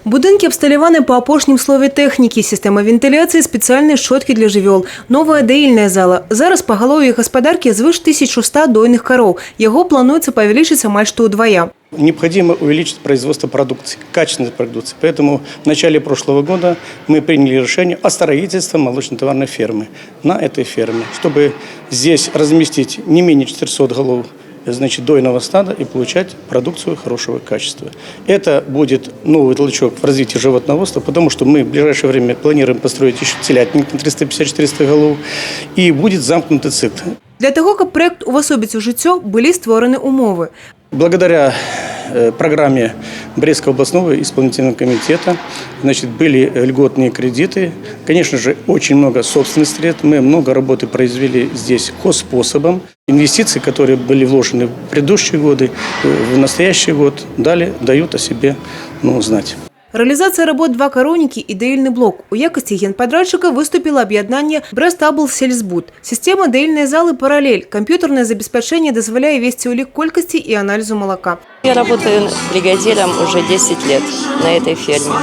Будинки абсталяваны по апошнім слове тэхнікі, сістэма вентыляцыі, спецыяльныя шчоткі для жывёл, новая даільная зала. Зараз пагалоўе гаспадаркі звыш 1100 дойных кароў. Яго плануецца павялічыць амаль што ўдвая. Необходимо увеличить производство продукции, качественной продукции. Поэтому в начале прошлого года мы приняли решение о строительстве молочно-товарной фермы на этой ферме, чтобы здесь разместить не менее 400 голов дойного стада и получать продукцию хорошего качества. Это будет новый толчок в развитии животноводства, потому что мы в ближайшее время планируем построить еще телятник на 350-400 голов, и будет замкнутый цикл. Для того, каб проект увасобіць у жыццё, былі створаны умовы. Благодаря программе Брестского областного исполнительного комитета были льготные кредиты. Конечно же, очень много собственных средств. Мы много работы произвели здесь хозспособом. Инвестиции, которые были вложены в предыдущие годы, в настоящий год, дают о себе знать. Реализация работ «Два коровники» и даильный блок. У якости генподрядчика выступило объединение «Брест-Аблсельсбуд». Система даильной залы «Параллель». Компьютерное забеспечение дозволяет вести улик колькости и анализу молока. Я работаю бригадиром уже 10 лет на этой ферме.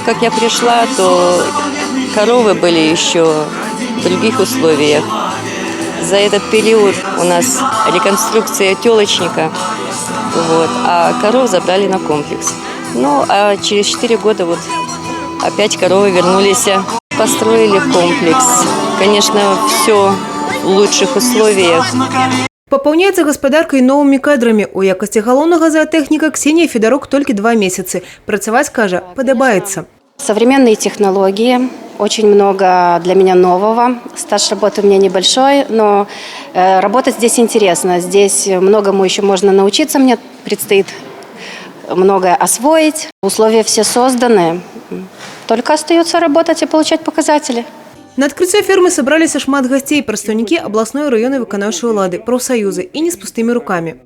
Как я пришла, то коровы были еще в других условиях. За этот период у нас реконструкция телочника. А коров забрали на комплекс. А через 4 года опять коровы вернулись, построили комплекс. Конечно, все в лучших условиях. Пополняется господарка и новыми кадрами. У якости галоўнага зоотэхніка Ксения Федорук только 2 месяца. Працаваць, кажа, падабаецца. Современные технологии, очень много для меня нового. Стаж работы у меня небольшой, но работать здесь интересно. Здесь многому еще можно научиться, мне предстоит многое освоить. Условия все созданы, только остается работать и получать показатели. На открытие фермы собрались шмат гостей, представники областной и районной выканаўчай улады, профсоюзы и не с пустыми руками.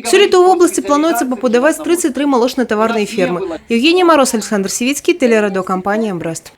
Сёлета ў области плануецца пабудаваць 33 молочно-товарные фермы. Евгений Мороз, Александр Сивицкий, телерадиокомпания «Брест».